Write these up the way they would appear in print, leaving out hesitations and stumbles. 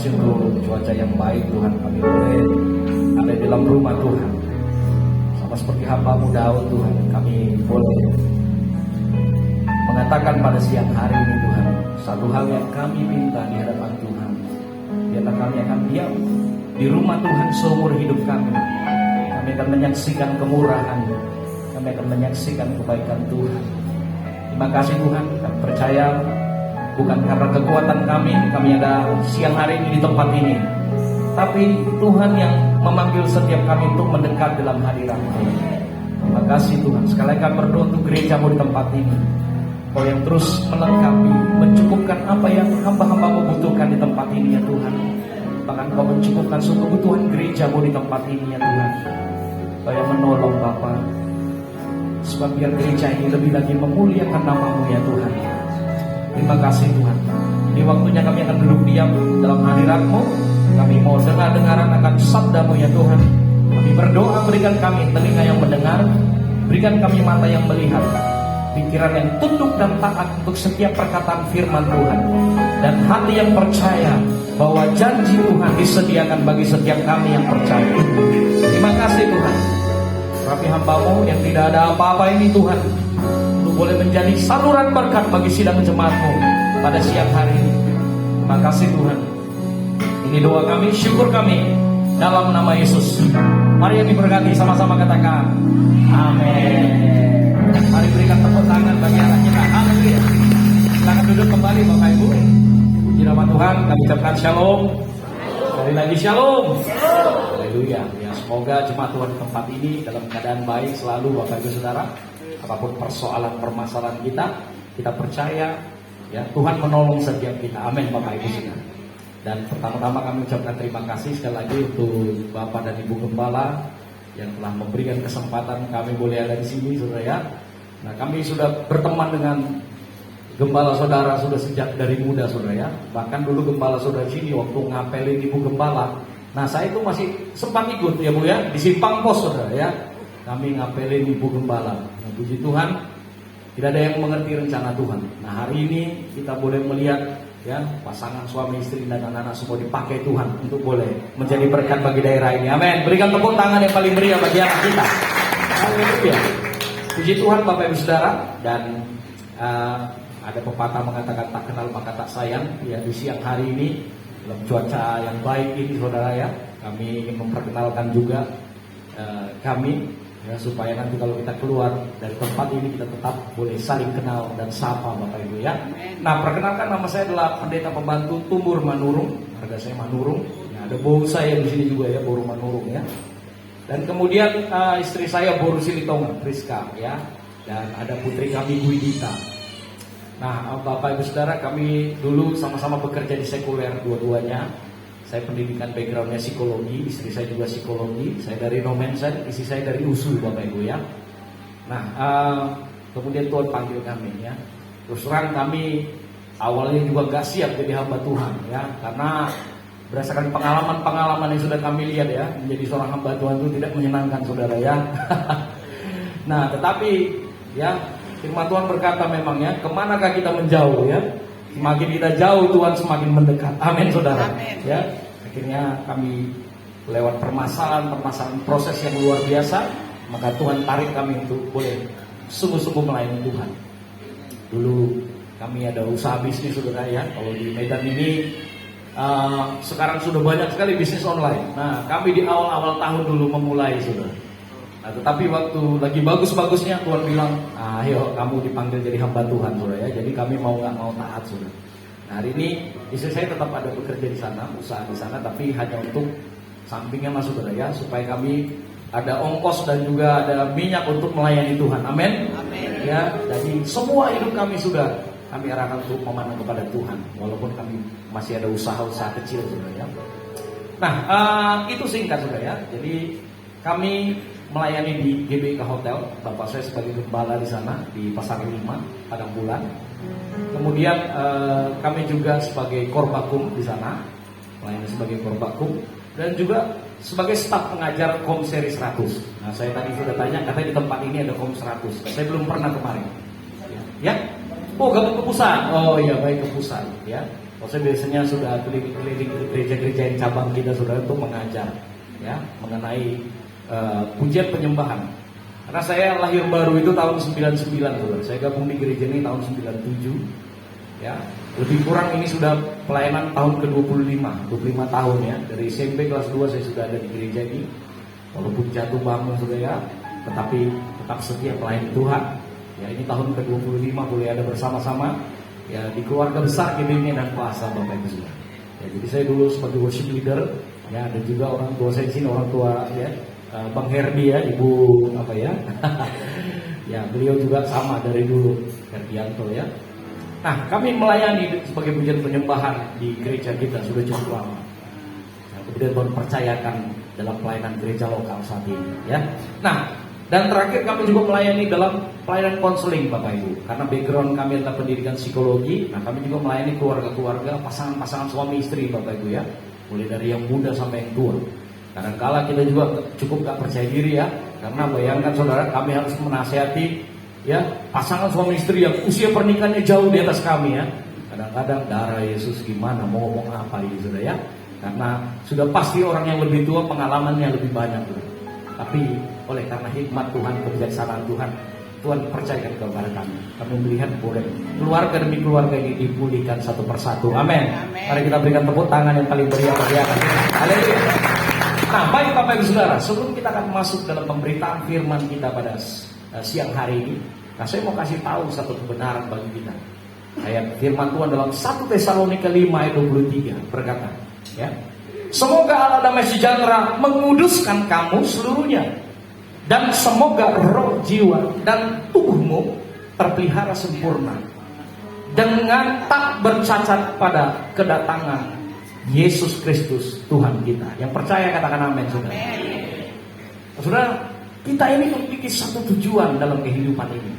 kasih untuk cuaca yang baik Tuhan. Kami boleh ada di dalam rumah Tuhan. Sama seperti hamba-Mu Daud Tuhan, kami boleh mengatakan pada siang hari ini Tuhan, satu hal yang kami minta di hadapan Tuhan, biarlah kami akan diam di rumah Tuhan seumur hidup kami. Kami akan menyaksikan kemurahan, kami akan menyaksikan kebaikan Tuhan. Terima kasih Tuhan, kami percaya bukan karena kekuatan kami ada siang hari ini di tempat ini, tapi Tuhan yang memanggil setiap kami untuk mendekat dalam hadirat-Mu. Terima kasih Tuhan. Sekali lagi kami berdoa untuk gereja-Mu di tempat ini, Kau yang terus melengkapi, mencukupkan apa yang hamba-hamba-Mu butuhkan di tempat ini ya Tuhan. Bahkan Kau mencukupkan semua kebutuhan gereja-Mu di tempat ini ya Tuhan. Kau yang menolong Bapa, sebab biar gereja ini lebih lagi memuliakan nama-Mu ya Tuhan. Terima kasih Tuhan. Di waktunya kami akan duduk diam dalam hadirat-Mu. Kami mau dengar-dengaran akan sabda-Mu ya Tuhan. Kami berdoa, berikan kami telinga yang mendengar, berikan kami mata yang melihat, pikiran yang tunduk dan taat untuk setiap perkataan firman Tuhan, dan hati yang percaya bahwa janji Tuhan disediakan bagi setiap kami yang percaya. Terima kasih Tuhan. Tapi hamba-Mu yang tidak ada apa-apa ini Tuhan, untuk boleh menjadi saluran berkat bagi sidang jemaat-Mu pada siang hari ini. Terima kasih Tuhan. Ini doa kami, syukur kami dalam nama Yesus. Mari yang diberkati sama-sama katakan amin. Mari berikan tepuk tangan bagi anak kita. Haleluya. Silakan duduk kembali Bapak Ibu. Puji nama Tuhan, kami ucapkan shalom. Sekali lagi shalom. Haleluya. Ya, semoga jemaat Tuhan di tempat ini dalam keadaan baik selalu Bapak Ibu Saudara. Apapun persoalan permasalahan kita percaya ya Tuhan menolong setiap kita. Amin Bapak Ibu Saudara. Dan pertama-tama kami ucapkan terima kasih sekali lagi untuk Bapak dan Ibu Gembala yang telah memberikan kesempatan kami boleh ada di sini Saudara ya. Nah, kami sudah berteman dengan Gembala Saudara sudah sejak dari muda Saudara ya. Bahkan dulu Gembala Saudara sini waktu ngapelin Ibu Gembala. Nah, saya itu masih sempat ikut ya Bu ya, di Simpang Pos Saudara ya. Kami ngapelin Ibu Gembala. Nah, puji Tuhan, tidak ada yang mengerti rencana Tuhan. Nah, hari ini kita boleh melihat ya pasangan suami istri dan anak-anak semua dipakai Tuhan untuk boleh menjadi berkat bagi daerah ini. Amin. Berikan tepuk tangan yang paling meriah bagi anak kita. Haleluya. Puji Tuhan Bapak Ibu Saudara. Dan ada pepatah mengatakan tak kenal maka tak sayang. Ya, di siang hari ini dalam cuaca yang baik ini Saudara ya, kami ingin memperkenalkan juga kami ya, supaya nanti kalau kita keluar dari tempat ini kita tetap boleh saling kenal dan sapa Bapak Ibu ya. Nah, perkenalkan, nama saya adalah Pendeta Pembantu Tumbur Manurung. Harga saya Manurung. Nah, ada boru saya di sini juga ya, Boru Manurung ya. Dan kemudian istri saya Boru Silitonga, Priska ya. Dan ada putri kami Guidita. Nah, Bapak Ibu Saudara, kami dulu sama-sama bekerja di sekuler dua-duanya. Saya pendidikan backgroundnya psikologi, istri saya juga psikologi. Saya dari Nomensen, istri saya dari USU Bapak Ibu ya. Nah, kemudian Tuhan panggil kami ya. Terus terang kami awalnya juga gak siap jadi hamba Tuhan ya, karena berdasarkan pengalaman-pengalaman yang sudah kami lihat ya, menjadi seorang hamba Tuhan itu tidak menyenangkan Saudara ya. Nah, tetapi ya firman Tuhan berkata memang ya, kemanakah kita menjauh ya? Semakin kita jauh Tuhan semakin mendekat. Amin Saudara. Amin. Ya, akhirnya kami lewat permasalahan proses yang luar biasa, maka Tuhan tarik kami untuk boleh sungguh-sungguh melayani Tuhan. Dulu kami ada usaha bisnis Saudara ya. Kalau di Medan ini sekarang sudah banyak sekali bisnis online. Nah, kami di awal-awal tahun dulu memulai Saudara. Nah, tetapi waktu lagi bagus-bagusnya Tuhan bilang, ayo kamu dipanggil jadi hamba Tuhan Saudara ya. Jadi kami mau nggak mau taat Saudara. Nah, hari ini istri saya tetap ada bekerja di sana, usaha di sana, tapi hanya untuk sampingnya Mas Saudara ya, supaya kami ada ongkos dan juga ada minyak untuk melayani Tuhan. Amin. Amin. Ya, jadi semua hidup kami sudah kami arahkan untuk memandang kepada Tuhan, walaupun kami masih ada usaha-usaha kecil Saudara ya. Nah, itu singkat Saudara ya. Jadi kami melayani di GBK Hotel. Bapak saya sebagai gembala di sana di Pasar 5 Padang Bulan. Kemudian kami juga sebagai korbakum di sana, melayani sebagai korbakum dan juga sebagai staf pengajar Kom Seri 100. Nah, saya tadi sudah tanya, katanya di tempat ini ada Kom 100. Saya belum pernah kemarin. Ya. Oh, gabung ke pusat. Oh iya, baik ke pusat ya. Saya biasanya sudah keliling ke gereja-gereja yang cabang kita saudara untuk mengajar ya mengenai pujian penyembahan. Karena saya lahir baru itu tahun 99 saudara. Saya gabung di gereja ini tahun 97. Ya, lebih kurang ini sudah pelayanan tahun ke-25, 25 tahun ya. Dari SMP kelas 2 saya sudah ada di gereja ini. Walaupun jatuh bangun sudah ya, tetapi tetap setia pelayan Tuhan. Ya, ini tahun ke-25 boleh ada bersama-sama ya di keluarga besar ini dan kuasa Bapak Ibu saudara. Ya, jadi saya dulu sebagai worship leader ya, dan juga orang tua saya di sini, orang tua ya Bang Herdi ya, Ibu apa ya. Ya, beliau juga sama dari dulu, Herdianto ya. Nah, kami melayani sebagai pujian penyembahan di gereja kita sudah cukup lama. Nah, kemudian baru percayakan dalam pelayanan gereja lokal saat ini ya. Nah, dan terakhir kami juga melayani dalam pelayanan konseling Bapak Ibu. Karena background kami adalah pendidikan psikologi. Nah, kami juga melayani keluarga-keluarga, pasangan-pasangan suami istri Bapak Ibu ya. Mulai dari yang muda sampai yang tua. Kadang-kala kita juga cukup gak percaya diri ya. Karena bayangkan saudara, kami harus menasihati ya pasangan suami istri yang usia pernikahannya jauh di atas kami ya. Kadang-kadang darah Yesus gimana, mau ngomong apa ini saudara ya. Karena sudah pasti orang yang lebih tua pengalamannya lebih banyak saudara. Tapi oleh karena hikmat Tuhan, kebijaksanaan Tuhan, Tuhan percayakan kepada kami. Kami melihat boleh keluarga demi keluarga ini dipulihkan satu persatu. Amin. Mari kita berikan tepuk tangan yang paling meriah bagi Allah. Haleluya. Nah, baik Bapak Ibu Saudara, sebelum kita akan masuk dalam pemberitaan firman kita pada siang hari ini, nah saya mau kasih tahu satu kebenaran bagi kita. Ayat firman Tuhan dalam 1 Tesalonika 5 ayat 23 berkata, ya. Semoga Allah damai sejahtera menguduskan kamu seluruhnya, dan semoga roh, jiwa, dan tubuhmu terpelihara sempurna dengan tak bercacat pada kedatangan Yesus Kristus Tuhan kita. Yang percaya katakan amin saudara. Saudara, kita ini memiliki satu tujuan dalam kehidupan ini.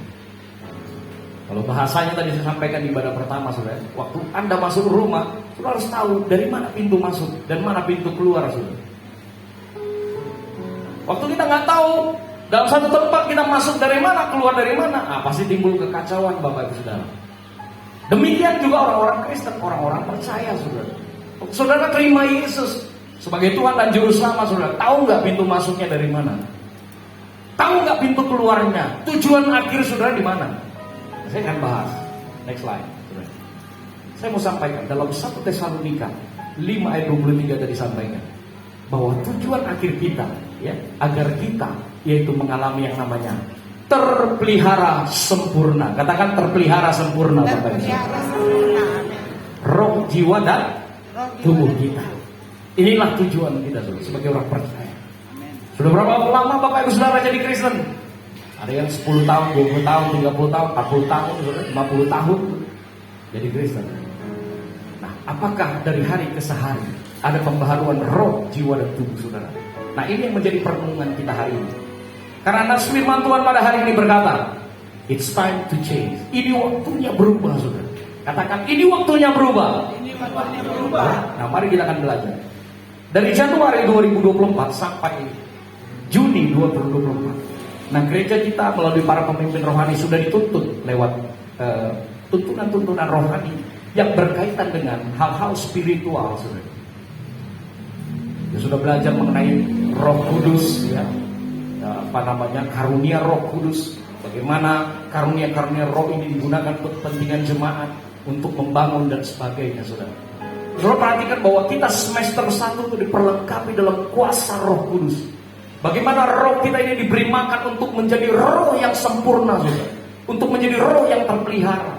Kalau bahasanya tadi saya sampaikan di ibadah pertama saudara, waktu Anda masuk rumah, saudara harus tahu dari mana pintu masuk dan mana pintu keluar saudara. Waktu kita nggak tahu dalam satu tempat kita masuk dari mana, keluar dari mana, pasti timbul kekacauan Bapak Ibu Saudara. Demikian juga orang-orang Kristen, orang-orang percaya saudara. Saudara terima Yesus sebagai Tuhan dan Juru Selamat saudara. Tahu nggak pintu masuknya dari mana? Tahu nggak pintu keluarnya? Tujuan akhir saudara di mana? Saya akan bahas. Next slide. Saudara. Saya mau sampaikan dalam 1 Tesalonika 5 ayat 23 tadi sampaikan bahwa tujuan akhir kita ya agar kita yaitu mengalami yang namanya terpelihara sempurna. Katakan terpelihara sempurna Bapak Ibu. Roh, jiwa dan tubuh kita. Inilah tujuan kita sebagai orang percaya. Sudah berapa lama Bapak Ibu Saudara jadi Kristen? Ada yang 10 tahun, 20 tahun, 30 tahun, 40 tahun, 50 tahun jadi Kristen. Nah, apakah dari hari ke hari ada pembaharuan roh, jiwa dan tubuh saudara? Nah, ini yang menjadi perenungan kita hari ini. Karena firman Tuhan pada hari ini berkata, it's time to change. Ini waktunya berubah saudara. Katakan, ini waktunya berubah. Ini waktunya berubah. Nah, mari kita akan belajar. Dari Januari 2024 sampai Juni 2024. Nah, gereja kita melalui para pemimpin rohani sudah dituntut lewat tuntunan-tuntunan rohani yang berkaitan dengan hal-hal spiritual saudara. Ya, sudah belajar mengenai Roh Kudus ya. Karunia Roh Kudus. Bagaimana karunia-karunia roh ini digunakan untuk kepentingan jemaat, untuk membangun dan sebagainya saudara. Saudara perhatikan bahwa kita semester 1 itu diperlengkapi dalam kuasa Roh Kudus. Bagaimana roh kita ini diberi makan untuk menjadi roh yang sempurna saudara. Untuk menjadi roh yang terpelihara.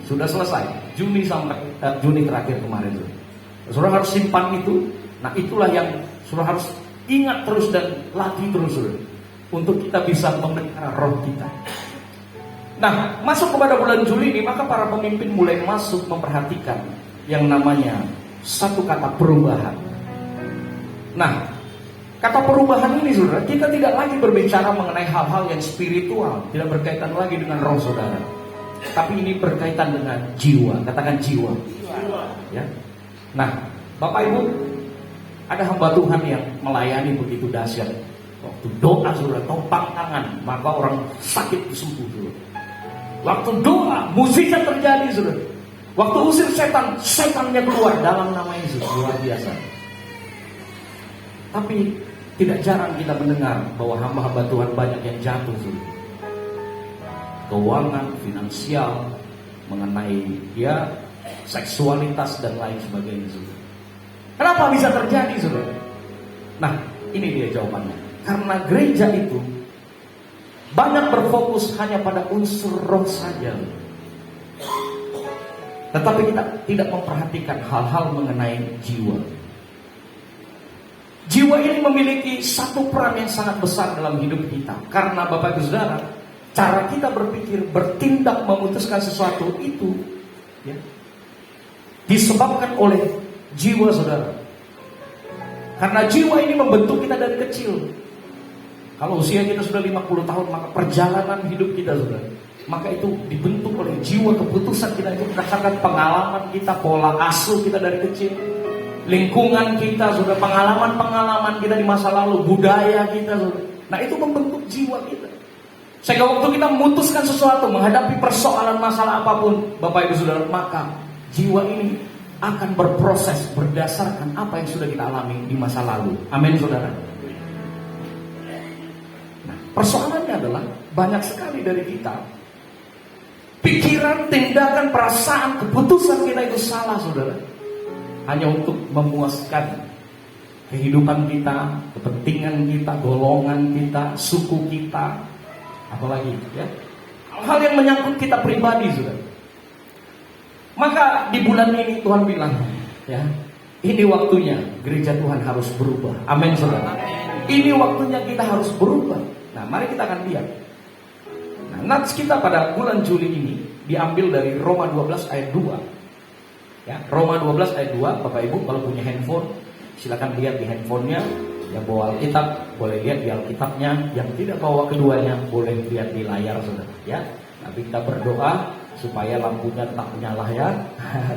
Sudah selesai Juni sampai Juni terakhir kemarin saudara. Saudara harus simpan itu. Nah, itulah yang saudara harus ingat terus dan latih terus saudara, untuk kita bisa memelihara roh kita. Nah, masuk kepada bulan Juli ini, maka para pemimpin mulai masuk memperhatikan yang namanya satu kata perubahan. Nah, kata perubahan ini saudara, kita tidak lagi berbicara mengenai hal-hal yang spiritual, tidak berkaitan lagi dengan roh saudara, tapi ini berkaitan dengan jiwa. Katakan jiwa. Ya. Nah, Bapak Ibu, ada hamba Tuhan yang melayani begitu dahsyat. Waktu doa saudara, topang tangan, maka orang sakit sembuh saudara. Waktu doa, mukjizat terjadi saudara. Waktu usir setan, setannya keluar dalam nama Yesus, luar biasa. Tapi tidak jarang kita mendengar bahwa hamba-hamba Tuhan banyak yang jatuh, saudara. Keuangan, finansial, mengenai seksualitas dan lain sebagainya, saudara. Kenapa bisa terjadi, saudara? Nah, ini dia jawabannya. Karena gereja itu banyak berfokus hanya pada unsur roh saja, tetapi kita tidak memperhatikan hal-hal mengenai jiwa. Jiwa ini memiliki satu peran yang sangat besar dalam hidup kita. Karena Bapak Ibu Saudara, cara kita berpikir, bertindak, memutuskan sesuatu itu disebabkan oleh jiwa saudara. Karena jiwa ini membentuk kita dari kecil. Kalau usia kita sudah 50 tahun, maka perjalanan hidup kita saudara, maka itu dibentuk oleh jiwa. Keputusan kita itu berdasarkan pengalaman kita, pola asuh kita dari kecil, lingkungan kita sudah, pengalaman-pengalaman kita di masa lalu, budaya kita sudah. Nah, itu membentuk jiwa kita. Sehingga waktu kita memutuskan sesuatu, menghadapi persoalan masalah apapun, Bapak Ibu Saudara, maka jiwa ini akan berproses berdasarkan apa yang sudah kita alami di masa lalu. Amin, saudara. Nah, persoalannya adalah banyak sekali dari kita, pikiran, tindakan, perasaan, keputusan kita itu salah, saudara, hanya untuk memuaskan kehidupan kita, kepentingan kita, golongan kita, suku kita, apalagi hal-hal yang menyangkut kita pribadi, saudara. Maka di bulan ini Tuhan bilang, ini waktunya gereja Tuhan harus berubah. Amin, saudara. Ini waktunya kita harus berubah. Nah, mari kita akan lihat. Nah, nats kita pada bulan Juli ini diambil dari Roma 12 ayat 2. Roma 12 ayat 2. Bapak Ibu kalau punya handphone, silakan lihat di handphonenya. Yang bawa Alkitab boleh lihat di Alkitabnya. Yang tidak bawa keduanya boleh lihat di layar, saudara. Tapi kita berdoa supaya lampunya tetap menyala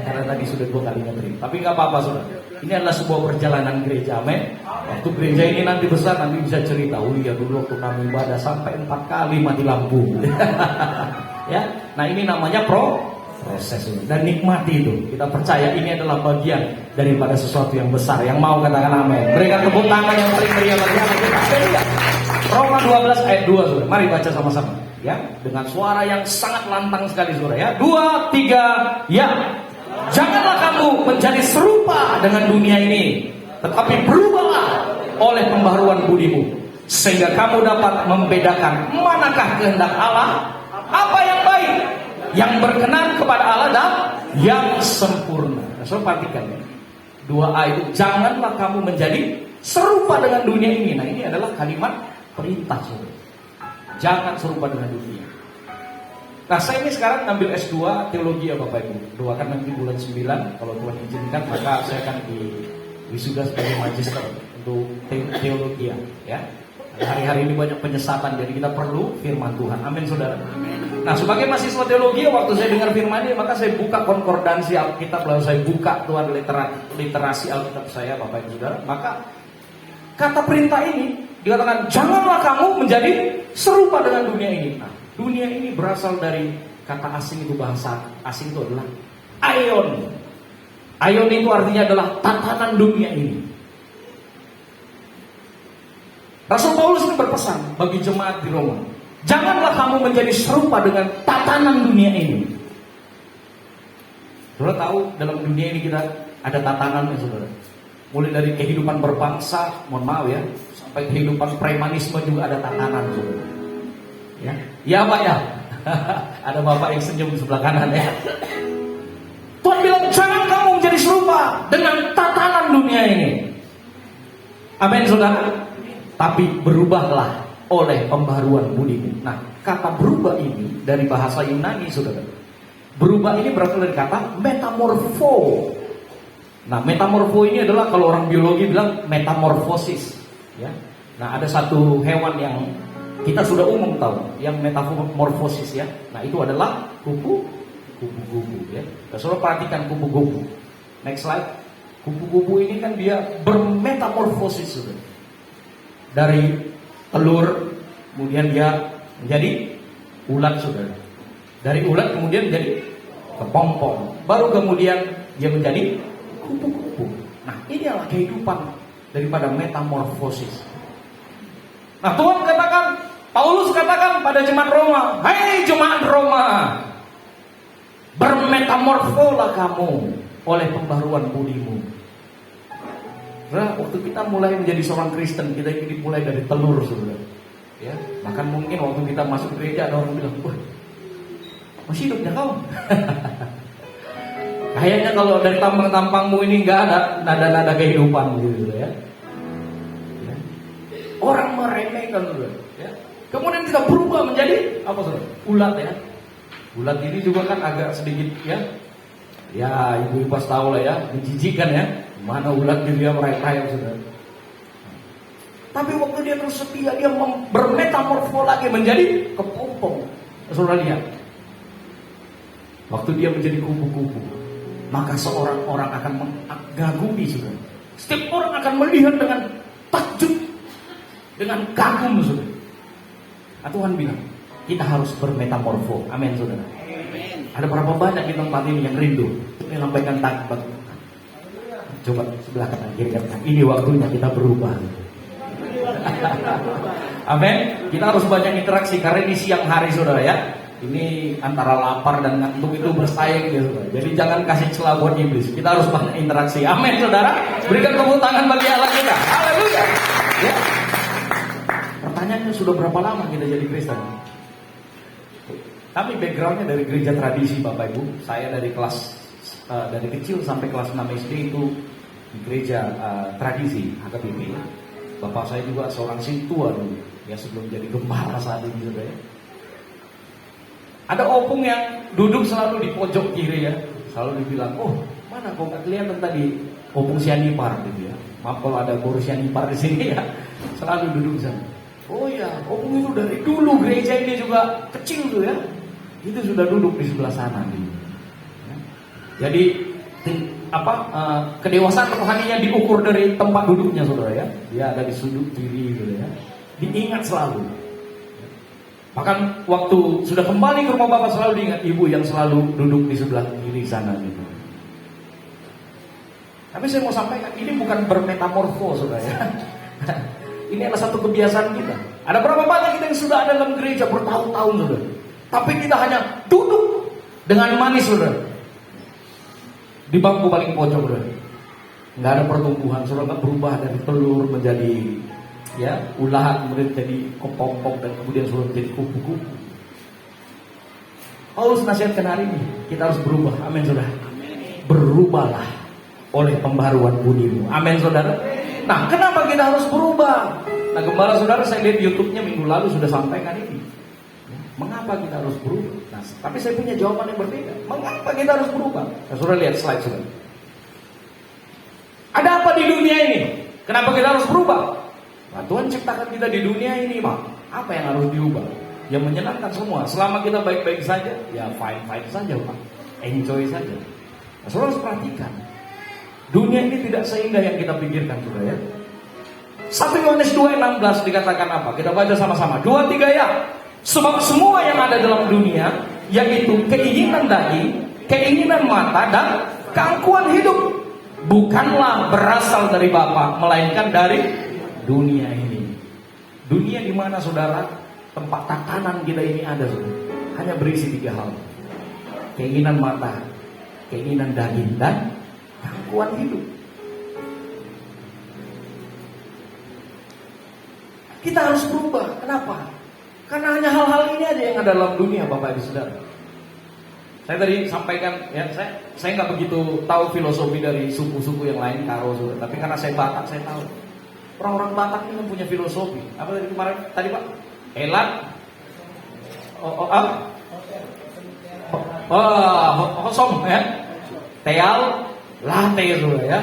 karena tadi sudah 2 kali ngetrim. Tapi nggak apa-apa, saudara. Ini adalah sebuah perjalanan gereja, amin. Waktu gereja ini nanti besar, nanti bisa cerita, dulu waktu kami ibadah sampai 4 kali mati lampu. Nah, ini namanya proses dan nikmati itu. Kita percaya ini adalah bagian daripada sesuatu yang besar. Yang mau katakan amin. Berikan tepuk tangan yang paling meriah bagi kita. Roma 12 ayat 2, saudara. Mari baca sama-sama. Dengan suara yang sangat lantang sekali, saudara. 2, 3, Janganlah kamu menjadi serupa dengan dunia ini, tetapi berubahlah oleh pembaharuan budimu, sehingga kamu dapat membedakan manakah kehendak Allah, apa yang baik, yang berkenan kepada Allah dan yang sempurna. Nah, so perhatikan 2A itu, janganlah kamu menjadi serupa dengan dunia ini. Nah, ini adalah kalimat perintah, saudara. Jangan serupa dengan dunia. Nah, saya ini sekarang ambil S2 teologi ya Bapak Ibu. Doakan nanti bulan 9 kalau Tuhan izinkan, maka saya akan wisuda sebagai magister untuk teologi ya. Hari-hari ini banyak penyesatan, jadi kita perlu firman Tuhan. Amin, saudara. Nah, sebagai mahasiswa teologi, waktu saya dengar firman ini, maka saya buka konkordansi Alkitab, lalu saya buka Tuhan literasi Alkitab saya, Bapak Ibu Saudara. Maka kata perintah ini dikatakan, janganlah kamu menjadi serupa dengan dunia ini. Nah, dunia ini berasal dari kata asing, itu bahasa asing itu adalah aion. Aion itu artinya adalah tatanan dunia ini. Rasul Paulus ini berpesan bagi jemaat di Roma, janganlah kamu menjadi serupa dengan tatanan dunia ini. Saudara tahu dalam dunia ini kita ada tatanannya, saudara. Mulai dari kehidupan berbangsa, mohon maaf sampai kehidupan premanisme juga ada tatanan, saudara. Ya Pak ya. Ada Bapak yang senyum di sebelah kanan ya. Tuhan bilang jangan kamu menjadi serupa dengan tatanan dunia ini. Amin, saudara. Tapi berubahlah oleh pembaharuan budimu. Nah, kata berubah ini dari bahasa Yunani, saudara. Berubah ini berasal dari kata metamorfo. Nah, metamorfo ini adalah kalau orang biologi bilang metamorfosis. Nah, ada satu hewan yang kita sudah umum tahu, yang metamorfosis ya. Nah, itu adalah kupu-kupu ya. Saudara perhatikan kupu-kupu. Next slide. Kupu-kupu ini kan dia bermetamorfosis, saudara. Dari telur kemudian dia menjadi ulat, saudara. Dari ulat kemudian menjadi kepompong, baru kemudian dia menjadi kupu-kupu. Nah, ini adalah kehidupan daripada metamorfosis. Nah, Tuhan katakan, Paulus katakan pada jemaat Roma, "Hai jemaat Roma, bermetamorfolah kamu oleh pembaruan budimu." Nah, waktu kita mulai menjadi seorang Kristen, kita ini mulai dari telur, saudara. Ya, bahkan mungkin waktu kita masuk gereja ada orang bilang, "Wah, masih hidupnya kau?" Kayaknya kalau dari tampang-tampangmu ini nggak ada nada-nada kehidupan gitu ya. Ya. Orang meremehkan, saudara. Ya. Kemudian kita berubah menjadi apa, saudara? Ulat ya. Ulat ini juga kan agak sedikit ya. Ya, ibu pas tahu lah ya, menjijikan ya. Mana ulat dia merayap-rayap, saudara. Tapi waktu dia terus setia, dia bermetamorfo lagi menjadi kepompong. Saudara lihat. Waktu dia menjadi kupu-kupu, maka seorang orang akan mengagumi, saudara. Setiap orang akan melihat dengan takjub, dengan kagum, saudara. Nah, Tuhan bilang, kita harus bermetamorfo. Amin, saudara. Amin. Ada berapa banyak di tempat ini yang rindu menyampaikan takbir? Coba sebelah kanan, kiri kanan. Ini waktunya kita berubah. Amin. Kita harus banyak interaksi karena ini siang hari, saudara ya. Ini antara lapar dan ngantuk itu bersaing ya, saudara. Jadi jangan kasih celah buat iblis. Kita harus banyak interaksi. Amin, saudara. Berikan tepuk tangan bagi Allah kita. Haleluya. Ya. Pertanyaannya, sudah berapa lama kita jadi Kristen? Kami backgroundnya dari gereja tradisi, Bapak Ibu. Saya dari dari kecil sampai kelas 6 SD itu di gereja tradisi HKBP. Bapak saya juga seorang sintua dulu, ya sebelum jadi gembala saat ini, saudara. Ada opung yang duduk selalu di pojok kiri ya, selalu dibilang, "Oh, mana kok nggak kelihatan tadi opung Sianipar," gitu ya. Maaf kalau ada guru Sianipar di sini ya, selalu duduk sana. Oh ya, opung itu dari dulu gereja ini juga kecil tuh ya, itu sudah duduk di sebelah sana gitu. Ya. Jadi kedewasaan rohaninya diukur dari tempat duduknya, saudara ya. Dia ada di sudut kiri gitu ya. Diingat selalu. Bahkan waktu sudah kembali ke rumah Bapak selalu diingat ibu yang selalu duduk di sebelah kiri sana gitu. Tapi saya mau sampaikan, ini bukan bermetamorfo, saudara ya. Ini adalah satu kebiasaan kita. Ada berapa banyak kita yang sudah ada dalam gereja bertahun-tahun, saudara. Tapi kita hanya duduk dengan manis, saudara. Di bangku paling pojok, saudara. Nggak ada pertumbuhan, saudara. Nggak berubah dari telur menjadi ya ulat, kemudian jadi kepompong, dan kemudian saudara menjadi kupu-kupu. Paulus nasihatkan hari ini, kita harus berubah. Amin, saudara. Berubahlah oleh pembaruan budimu. Amin, saudara. Nah, kenapa kita harus berubah? Nah, gembala saudara, saya lihat YouTube-nya minggu lalu sudah sampaikan ini. Mengapa kita harus berubah? Nah, tapi saya punya jawaban yang berbeda. Mengapa kita harus berubah? Nah, saudara lihat slide, saudara. Ada apa di dunia ini? Kenapa kita harus berubah? Nah, Tuhan ciptakan kita di dunia ini, Pak. Apa yang harus diubah? Yang menyenangkan semua. Selama kita baik-baik saja, ya fine-fine saja, Pak. Enjoy saja. Nah, saudara harus perhatikan. Dunia ini tidak seindah yang kita pikirkan, saudara ya. 1 Yohanes 2:16 dikatakan apa? Kita baca sama-sama. 2-3 ya. Sebab semua yang ada dalam dunia, yaitu keinginan daging, keinginan mata, dan keangkuhan hidup, bukanlah berasal dari Bapa, melainkan dari dunia ini. Dunia di mana, saudara, tempat tatanan kita ini ada, saudara, hanya berisi 3 hal. Keinginan mata, keinginan daging, dan keangkuhan hidup. Kita harus berubah. Kenapa? Karena hanya hal-hal ini aja yang ada dalam dunia, Bapak Ibu Saudara. Saya tadi sampaikan, ya, saya nggak begitu tahu filosofi dari suku-suku yang lain, Karo, saudara. Tapi karena saya Batak, saya tahu. Orang-orang Batak ini punya filosofi. Apa tadi kemarin? Tadi Pak? Elat. Hosom ya. Teal, late, saudara ya.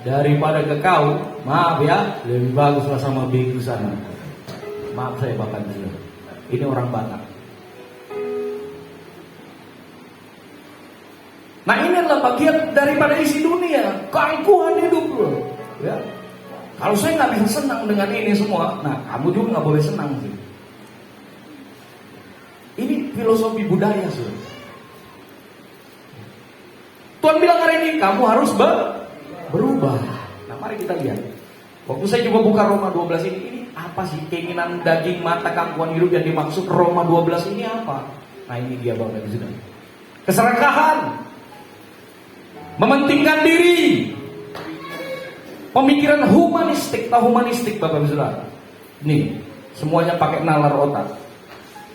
Daripada ke kau, maaf ya, lebih baguslah sama begu sana. Maaf saya Bapak Ibu. Ini orang Batak. Nah, ini adalah bagian daripada isi dunia, keangkuhan hidup loh. Ya. Kalau saya nggak bisa senang dengan ini semua, nah kamu juga nggak boleh senang sih. Ini filosofi budaya, saudara. Tuhan bilang hari ini kamu harus berubah. Nah, mari kita lihat. Waktu saya juga buka Roma 12 ini apa sih keinginan daging mata kangkuan hidup yang dimaksud Roma 12 ini apa? Nah, ini dia Bapak Ibu Saudara. Keserakahan, mementingkan diri, pemikiran humanistik, humanistik Bapak Ibu Saudara. Nih, semuanya pakai nalar otak.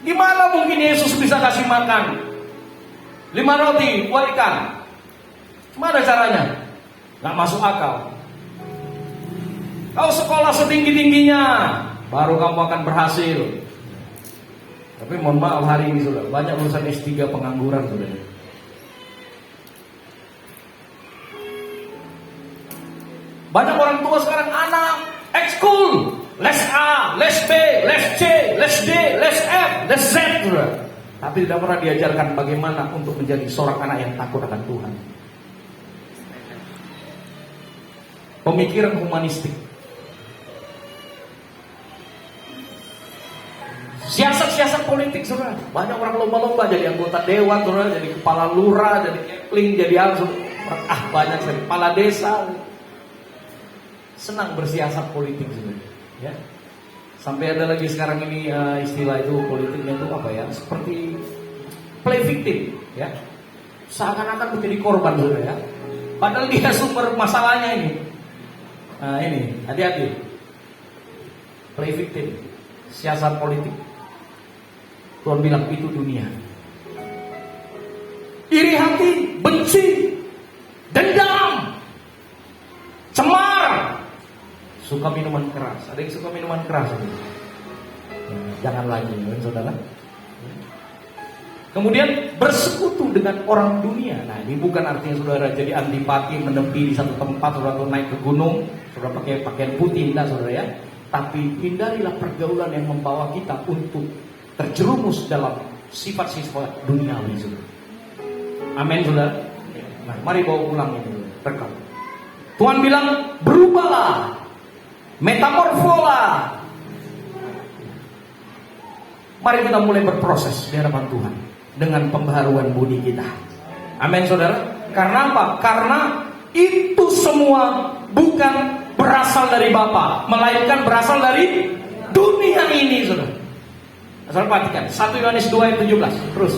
Gimana mungkin Yesus bisa kasih makan 5 roti, 2 ikan? Gimana caranya? Gak masuk akal. Kau sekolah setinggi-tingginya, baru kamu akan berhasil. Tapi mohon maaf hari ini sudah banyak lulusan S3 pengangguran sudah. Banyak orang tua sekarang anak ekskul, les A, les B, les C, les D, les F, les Z sudah. Tapi tidak pernah diajarkan bagaimana untuk menjadi seorang anak yang takut akan Tuhan. Pemikiran humanistik. Siasat-siasat politik, saudara. Banyak orang lomba-lomba jadi anggota dewan, saudara, jadi kepala lurah, jadi kepling, jadi banyak sekali. Kepala desa. Senang bersiasat politik, saudara. Ya. Sampai ada lagi sekarang ini istilah itu politiknya itu apa ya? Seperti play victim, ya. Seakan-akan menjadi korban, saudara, ya. Padahal dia sumber masalahnya ini. Nah, ini hati-hati. Play victim, siasat politik. Tuhan bilang itu dunia. Iri hati, benci, dendam, cemar, suka minuman keras. Ada yang suka minuman keras? Jangan lagi, saudara. Kemudian bersekutu dengan orang dunia. Nah, ini bukan artinya saudara jadi antipati, menepi di satu tempat, saudara naik ke gunung, saudara pakai pakaian putih, enggak saudara ya. Tapi hindarilah pergaulan yang membawa kita untuk terjerumus dalam sifat-sifat duniawi, saudara. Amin, saudara. Nah, mari bawa pulang ini, rekam. Tuhan bilang berubahlah, metamorfola. Mari kita mulai berproses di hadapan Tuhan dengan pembaharuan budi kita. Amin, saudara. Karena apa? Karena itu semua bukan berasal dari Bapa, melainkan berasal dari dunia ini, saudara. Saudara perhatikan 1 Yohanes 2 ayat 17. Terus.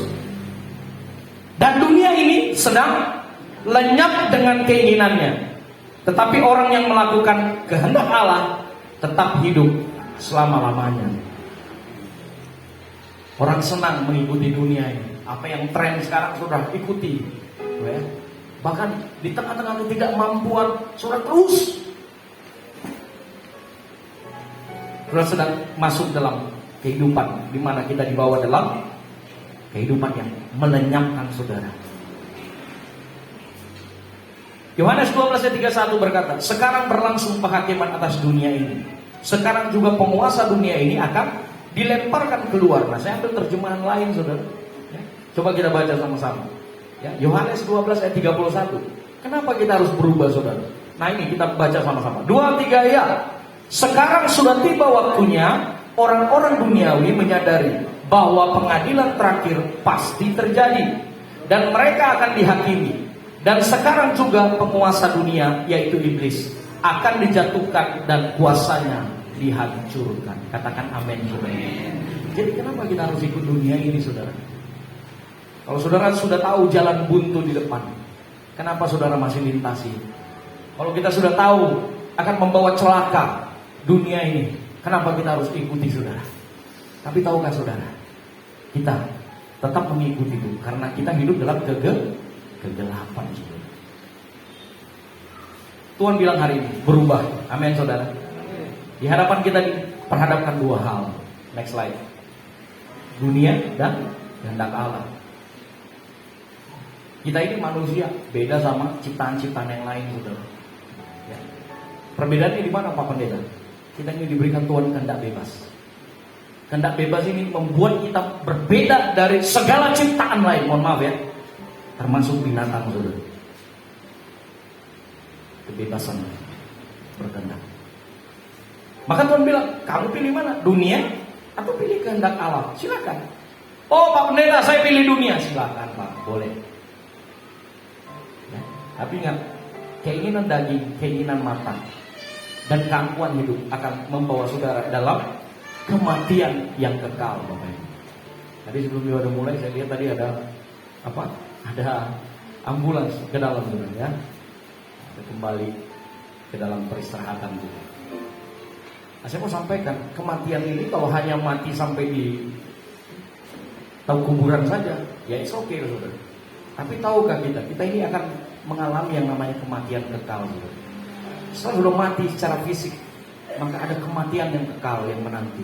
Dan dunia ini sedang lenyap dengan keinginannya, tetapi orang yang melakukan kehendak Allah tetap hidup selama-lamanya. Orang senang mengikuti dunia ini. Apa yang tren sekarang sudah ikuti, ya. Bahkan di tengah-tengah ketidakmampuan sudah terus. Sudah sedang masuk dalam kehidupan di mana kita dibawa dalam kehidupan yang melenyapkan saudara. Yohanes 12 ayat 31 berkata, sekarang berlangsung penghakiman atas dunia ini. Sekarang juga penguasa dunia ini akan dilemparkan keluar. Nah, saya ambil terjemahan lain, saudara. Ya. Coba kita baca sama-sama. Ya, Yohanes 12 ayat 31. Kenapa kita harus berubah, saudara? Nah, ini kita baca sama-sama. 2, 3 ya. Sekarang sudah tiba waktunya orang-orang duniawi menyadari bahwa pengadilan terakhir pasti terjadi dan mereka akan dihakimi. Dan sekarang juga penguasa dunia, yaitu iblis, akan dijatuhkan dan kuasanya dihancurkan. Katakan amin, saudara. Jadi kenapa kita harus ikut dunia ini, saudara? Kalau saudara sudah tahu jalan buntu di depan, kenapa saudara masih lintasi? Kalau kita sudah tahu akan membawa celaka dunia ini, kenapa kita harus ikuti, saudara? Tapi tahukah saudara, kita tetap mengikuti itu karena kita hidup dalam kegelapan, saudara. Tuhan bilang hari ini berubah. Amin, saudara. Di hadapan kita diperhadapkan dua hal. Next slide. Dunia dan kehendak Allah. Kita ini manusia, beda sama ciptaan-ciptaan yang lain, saudara. Ya. Perbedaannya di mana, Pak Pendeta? Kita ini diberikan Tuhan kehendak bebas. Kehendak bebas ini membuat kita berbeda dari segala ciptaan lain. Mohon maaf ya, termasuk binatang, saudara. Kebebasan berkehendak. Maka Tuhan bilang, kamu pilih mana? Dunia atau pilih kehendak Allah? Silakan. Oh, Pak Pendeta, saya pilih dunia. Silakan, Pak, boleh. Ya. Tapi ingat, keinginan daging, keinginan mata, dan keangkuhan hidup akan membawa saudara dalam kematian yang kekal, Bapak Ibu. Tadi sebelum kita mulai, saya lihat tadi ada apa? Ada ambulans ke dalam juga ya. Kembali ke dalam peristirahatan juga. Nah, saya mau sampaikan, kematian ini kalau hanya mati sampai di tahu kuburan saja, ya it's okay, saudara. Tapi tahukah kita ini akan mengalami yang namanya kematian kekal, saudara. Setelah sudah mati secara fisik, maka ada kematian yang kekal yang menanti.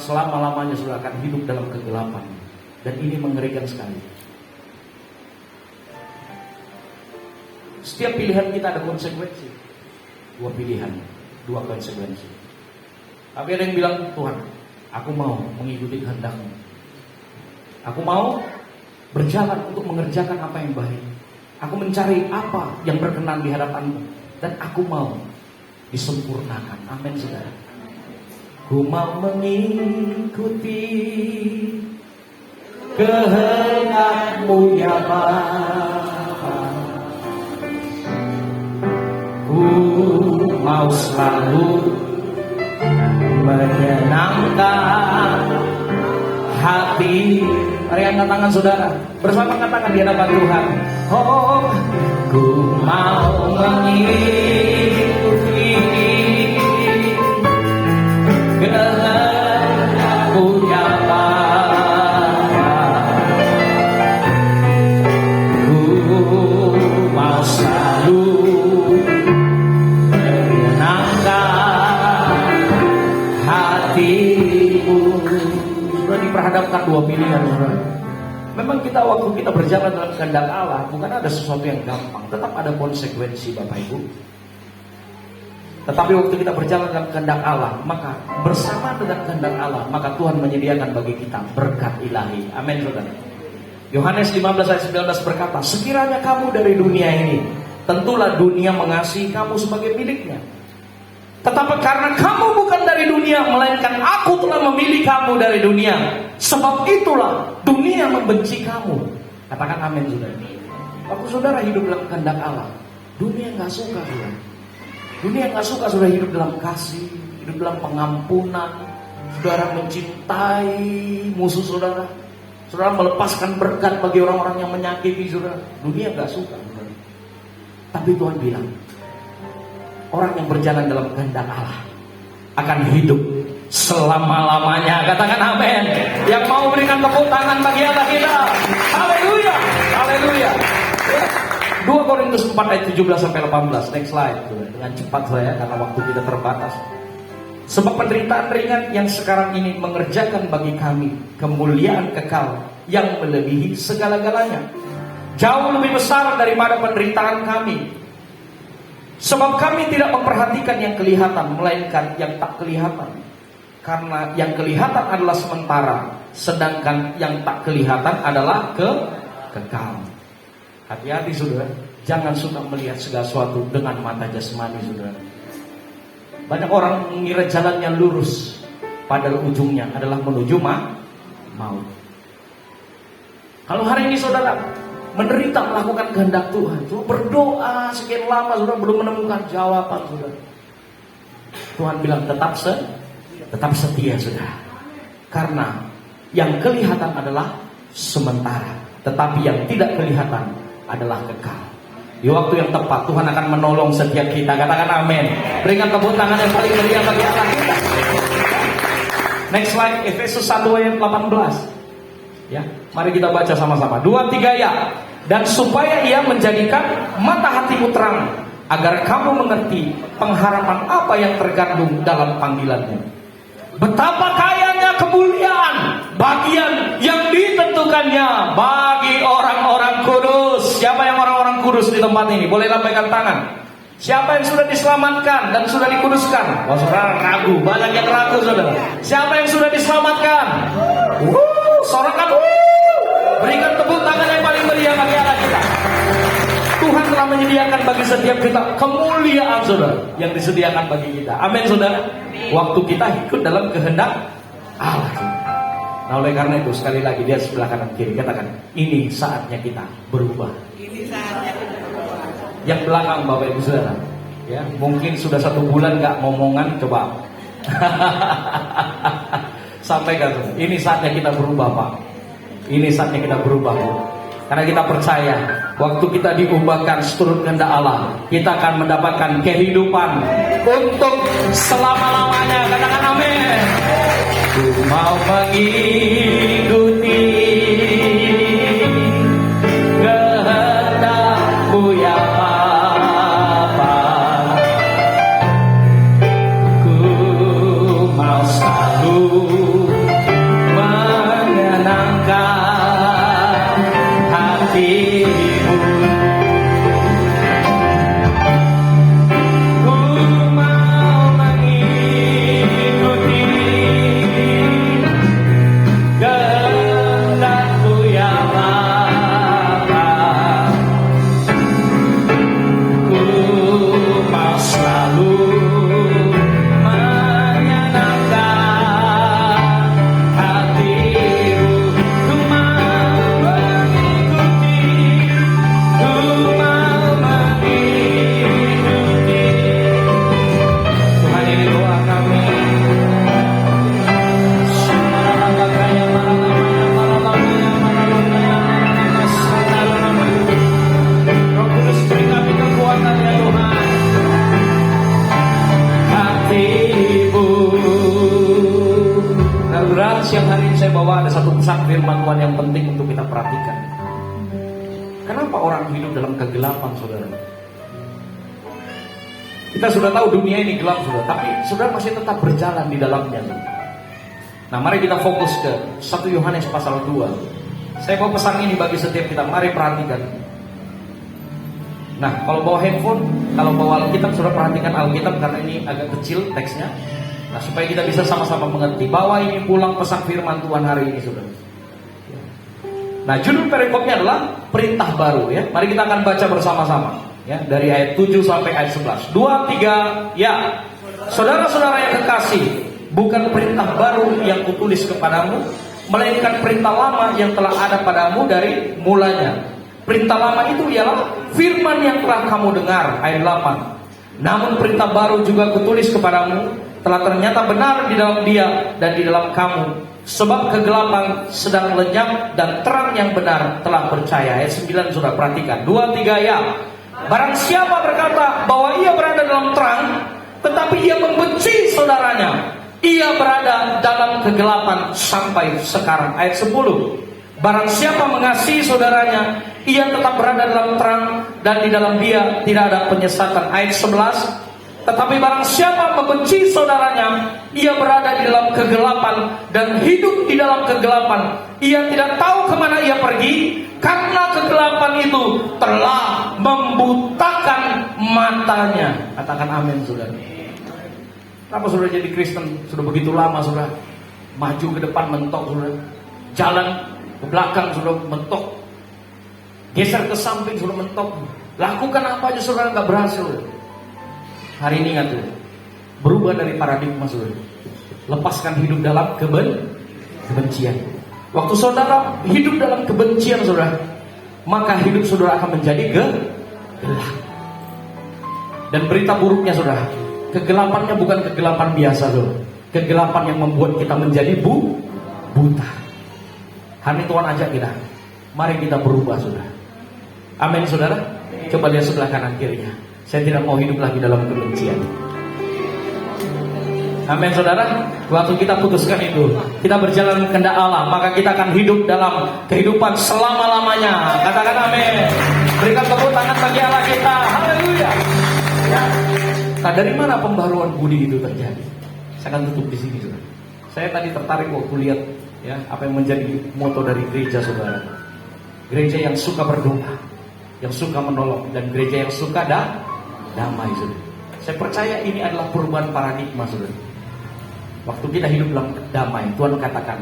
Selama-lamanya sudah akan hidup dalam kegelapan. Dan ini mengerikan sekali. Setiap pilihan kita ada konsekuensi. Dua pilihan, dua konsekuensi. Tapi ada yang bilang, Tuhan, aku mau mengikuti kehendak-Mu. Aku mau berjalan untuk mengerjakan apa yang baik. Aku mencari apa yang berkenan di hadapan-Mu. Dan aku mau disempurnakan. Amin, saudara. Ku mau mengikuti kehendak-Mu ya Bapa. Ku mau selalu menyenangkan hati. Mari angkat tangan saudara, bersama katakan di hadapan Tuhan. Oh, ku mau mengikuti kehendak-Mu ya Bapa. Ku mau selalu menyenangkan hati-Mu. Sudah diperhadapkan dua pilihan, saudara. Memang kita waktu kita berjalan dalam kehendak Allah, bukan ada sesuatu yang gampang, tetap ada konsekuensi, Bapak Ibu. Tetapi waktu kita berjalan dalam kehendak Allah, maka bersama dengan kehendak Allah, maka Tuhan menyediakan bagi kita berkat ilahi. Amin, saudara. Yohanes 15 ayat 19 berkata, sekiranya kamu dari dunia ini, tentulah dunia mengasihi kamu sebagai miliknya. Tetapi karena kamu bukan dari dunia, melainkan aku telah memilih kamu dari dunia, sebab itulah dunia membenci kamu. Katakan amin, saudara. Waktu saudara hidup dalam kehendak Allah, dunia nggak suka, saudara. Dunia nggak suka saudara hidup dalam kasih, hidup dalam pengampunan. Saudara mencintai musuh saudara. Saudara melepaskan berkat bagi orang-orang yang menyakiti saudara. Dunia nggak suka, saudara. Tapi Tuhan bilang, orang yang berjalan dalam kehendak Allah akan hidup selama-lamanya. Katakan amin. Yang mau berikan tepuk tangan bagi Allah kita. Haleluya, haleluya. 2 Korintus 4 ayat 17 sampai 18. Next slide. Dengan cepat saya karena waktu kita terbatas. Sebab penderitaan ringan yang sekarang ini mengerjakan bagi kami kemuliaan kekal yang melebihi segala-galanya. Jauh lebih besar daripada penderitaan kami. Sebab kami tidak memperhatikan yang kelihatan, melainkan yang tak kelihatan. Karena yang kelihatan adalah sementara, sedangkan yang tak kelihatan adalah kekal. Hati-hati saudara, jangan suka melihat segala sesuatu dengan mata jasmani saudara. Banyak orang mengira jalannya lurus, padahal ujungnya adalah menuju maut. Kalau hari ini saudara menderita melakukan kehendak Tuhan, berdoa sekian lama saudara belum menemukan jawaban saudara, Tuhan bilang tetap setia saudara. Karena yang kelihatan adalah sementara, tetapi yang tidak kelihatan adalah kekal. Di waktu yang tepat Tuhan akan menolong setiap kita. Katakan amin. Berikan tepuk tangan yang paling meriah bagi Allah kita. Next slide, Efesus 1 ayat 18. Ya, mari kita baca sama-sama. 2, 3 ya. Dan supaya ia menjadikan mata hatimu terang, agar kamu mengerti pengharapan apa yang tergandung dalam panggilannya. Betapa kayanya kemuliaan bagian yang ditentukannya bagi orang-orang kudus. Siapa yang orang-orang kudus di tempat ini? Boleh lambaikan tangan. Siapa yang sudah diselamatkan dan sudah dikuduskan? Oh, saudara ragu, banyak yang ragu saudara. Siapa yang sudah diselamatkan? Sorakan. Berikan tepuk tangan yang paling meriah bagi Allah kita. Tuhan telah menyediakan bagi setiap kita kemuliaan saudara yang disediakan bagi kita. Amin saudara. Waktu kita ikut dalam kehendak Allah. Nah oleh karena itu sekali lagi dia sebelah kanan kiri katakan, ini saatnya kita berubah. Ini saatnya kita berubah. Yang belakang Bapak Ibu Saudara, ya mungkin sudah 1 bulan nggak ngomongan, coba sampaikan, ini saatnya kita berubah Pak. Ini saatnya kita berubah Bu. Karena kita percaya waktu kita diubahkan seturut kehendak Allah, kita akan mendapatkan kehidupan untuk selama-lamanya. Katakan amin. Ku mau mengikuti kehendak-Mu ya Bapa. Ku mau selalu menyenangkan hati-Mu. Ku mau mengikuti kehendak-Mu ya Bapa. Ku mau selalu menyenangkan hati-Mu. Ku mau mengikuti, ku mau mengikuti. Tuhan, ini doa kami. Roh Kudus beri kami kekuatan ya Tuhan. Hati-Mu. Nah, saudara, siang hari ini saya bawa ada satu pesan firman Tuhan yang penting untuk kita perhatikan. Kenapa orang hidup dalam kegelapan, saudara? Kita sudah tahu dunia ini gelap, saudara, tapi saudara masih tetap berjalan di dalamnya. Nah, mari kita fokus ke 1 Yohanes pasal 2. Saya mau pesan ini bagi setiap kita, mari perhatikan. Nah, kalau bawa handphone, kalau bawa Alkitab, saudara perhatikan Alkitab karena ini agak kecil teksnya. Nah, supaya kita bisa sama-sama mengerti. Bawa ini pulang pesan firman Tuhan hari ini, saudara. Nah, judul perikopnya adalah perintah baru ya. Mari kita akan baca bersama-sama ya, dari ayat 7 sampai ayat 11. 2, 3, ya. Saudara-saudara yang kekasih, bukan perintah baru yang kutulis kepadamu, melainkan perintah lama yang telah ada padamu dari mulanya. Perintah lama itu ialah firman yang telah kamu dengar, ayat 8. Namun perintah baru juga kutulis kepadamu, telah ternyata benar di dalam Dia dan di dalam kamu. Sebab kegelapan sedang lenyap dan terang yang benar telah percaya. Ayat 9 sudah perhatikan. 2, 3 ya. Barang siapa berkata bahwa ia berada dalam terang, tetapi ia membenci saudaranya, ia berada dalam kegelapan sampai sekarang. Ayat 10. Barang siapa mengasihi saudaranya, ia tetap berada dalam terang dan di dalam dia tidak ada penyesatan. Ayat 11. Tetapi barang siapa membenci saudaranya, ia berada di dalam kegelapan dan hidup di dalam kegelapan. Ia tidak tahu kemana ia pergi, karena kegelapan itu telah membutakan matanya. Katakan amin, saudara. Kenapa saudara jadi Kristen sudah begitu lama, saudara? Maju ke depan mentok, saudara. Jalan ke belakang sudah mentok. Geser ke samping sudah mentok. Lakukan apa aja saudara nggak berhasil. Hari ini ingat tuh, berubah dari paradigma saudara. Lepaskan hidup dalam kebencian. Waktu saudara hidup dalam kebencian saudara, maka hidup saudara akan menjadi gelap. Dan berita buruknya saudara, kegelapannya bukan kegelapan biasa saudara. Kegelapan yang membuat kita menjadi buta. Hari ini Tuhan ajak kita, mari kita berubah saudara. Amin saudara. Coba lihat sebelah kanan kirinya. Saya tidak mau hidup lagi dalam kebencian. Amin saudara. Waktu kita putuskan itu, kita berjalan kehendak Allah, maka kita akan hidup dalam kehidupan selama-lamanya. Katakan amin. Berikan tepuk tangan bagi Allah kita. Haleluya. Ya. Nah, dari mana pembaruan budi itu terjadi? Saya akan tutup di sini saudara. Saya tadi tertarik waktu lihat ya, apa yang menjadi moto dari gereja saudara. Gereja yang suka berdoa, yang suka menolong, dan gereja yang suka damai saudara. Saya percaya ini adalah perubahan paradigma saudara. Waktu kita hidup dalam damai, Tuhan katakan,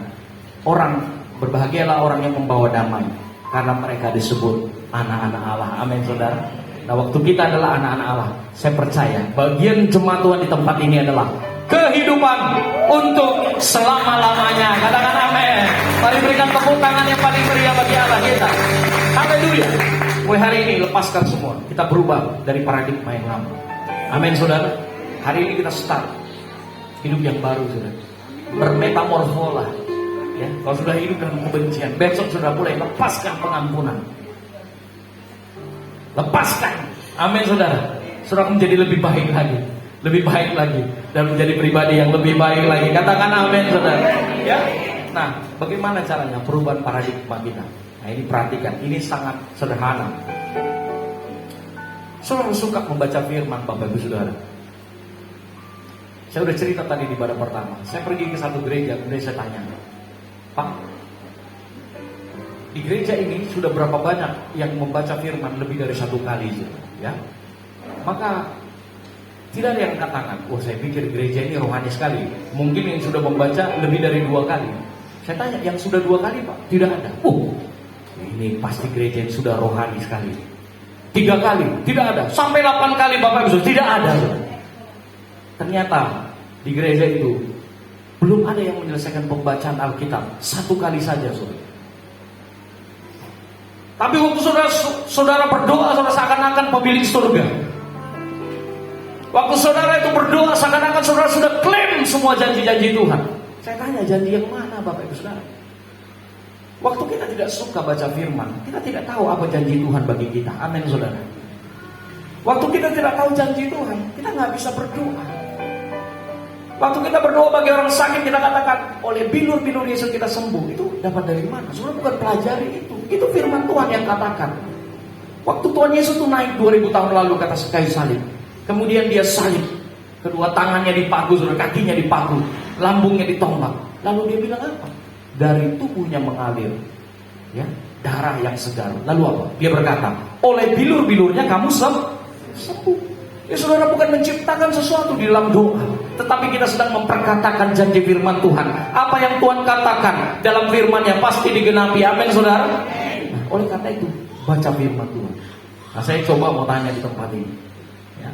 orang berbahagialah orang yang membawa damai, karena mereka disebut anak-anak Allah. Amin saudara. Nah, waktu kita adalah anak-anak Allah, saya percaya bagian jemaat Tuhan di tempat ini adalah kehidupan untuk selama-lamanya. Katakan amin. Mari berikan tepuk tangan yang paling meriah bagi Allah kita. Haleluya. Mulai hari ini lepaskan semua. Kita berubah dari paradigma yang lama. Amin saudara. Hari ini kita start hidup yang baru saudara. Bermetamorfola. Ya, kalau sudah hidup dalam kebencian, besok sudah mulai lepaskan pengampunan. Lepaskan. Amin saudara. Saudara menjadi lebih baik lagi. Lebih baik lagi. Dan menjadi pribadi yang lebih baik lagi. Katakan amin saudara. Ya. Nah, bagaimana caranya perubahan paradigma kita? Nah ini perhatikan. Ini sangat sederhana. Saudara suka membaca firman Bapak Ibu Saudara. Saya udah cerita tadi di pada pertama. Saya pergi ke satu gereja. Kemudian saya tanya, Pak, di gereja ini sudah berapa banyak yang membaca firman lebih dari 1 kali, ya? Maka tidak ada yang katakan, wah saya pikir gereja ini rohani sekali. Mungkin yang sudah membaca lebih dari 2 kali. Saya tanya, yang sudah 2 kali Pak? Tidak ada. Ini pasti gereja yang sudah rohani sekali. 3 kali? Tidak ada. Sampai 8 kali Bapak Ibu, tidak ada. Ternyata di gereja itu belum ada yang menyelesaikan pembacaan Alkitab 1 kali saja, saudara. Tapi waktu saudara berdoa, saudara seakan-akan pemilik surga. Waktu saudara itu berdoa, seakan-akan saudara sudah klaim semua janji-janji Tuhan. Saya tanya, janji yang mana Bapak Ibu Saudara? Waktu kita tidak suka baca firman, kita tidak tahu apa janji Tuhan bagi kita. Amin saudara. Waktu kita tidak tahu janji Tuhan, kita nggak bisa berdoa. Waktu kita berdoa bagi orang sakit, kita katakan, oleh bilur-bilur Yesus kita sembuh. Itu dapat dari mana? Saudara bukan pelajari itu. Itu firman Tuhan yang katakan. Waktu Tuhan Yesus itu naik 2000 tahun lalu ke atas kayu salib. Kemudian dia salib. Kedua tangannya dipaku, saudara, kakinya dipaku, lambungnya ditombak. Lalu dia bilang apa? Dari tubuhnya mengalir, ya, darah yang segar. Lalu apa? Dia berkata, oleh bilur-bilurnya kamu sembuh. Ya saudara, bukan menciptakan sesuatu di dalam doa, tetapi kita sedang memperkatakan janji firman Tuhan. Apa yang Tuhan katakan dalam firman-Nya pasti digenapi. Amin saudara. Nah, oleh karena itu baca firman Tuhan. Nah saya coba mau tanya di tempat ini, ya.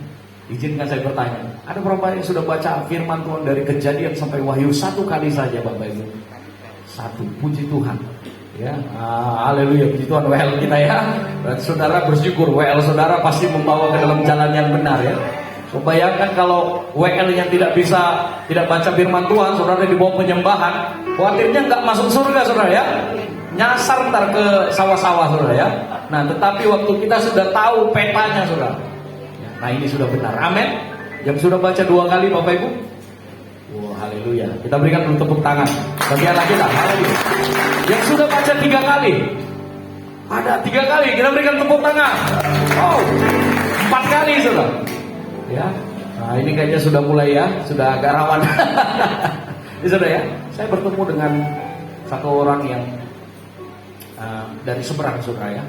Izinkan saya bertanya, ada berapa yang sudah baca firman Tuhan dari Kejadian sampai Wahyu 1 kali saja Bapak Ibu? 1, puji Tuhan. Ya, haleluya, puji Tuhan. WL kita ya. Dan saudara bersyukur, WL saudara pasti membawa ke dalam jalan yang benar ya. So, bayangkan kalau WL yang tidak baca firman Tuhan, saudara dibawa penyembahan, khawatirnya nggak masuk surga saudara ya. Nyasar ntar ke sawah-sawah saudara ya. Nah, tetapi waktu kita sudah tahu petanya saudara. Nah, ini sudah benar. Amin. Yang sudah baca 2 kali Bapak Ibu? Wah, haleluya. Kita berikan dulu tepuk tangan bagi Allah kita. Haleluya. Yang sudah baca 3 kali, ada 3 kali, kita berikan tepuk tangan. Oh, 4 kali sudah. Ya, nah ini kayaknya sudah mulai ya, sudah agak rawan. Ya, sudah ya. Saya bertemu dengan satu orang yang dari seberang saudara ya.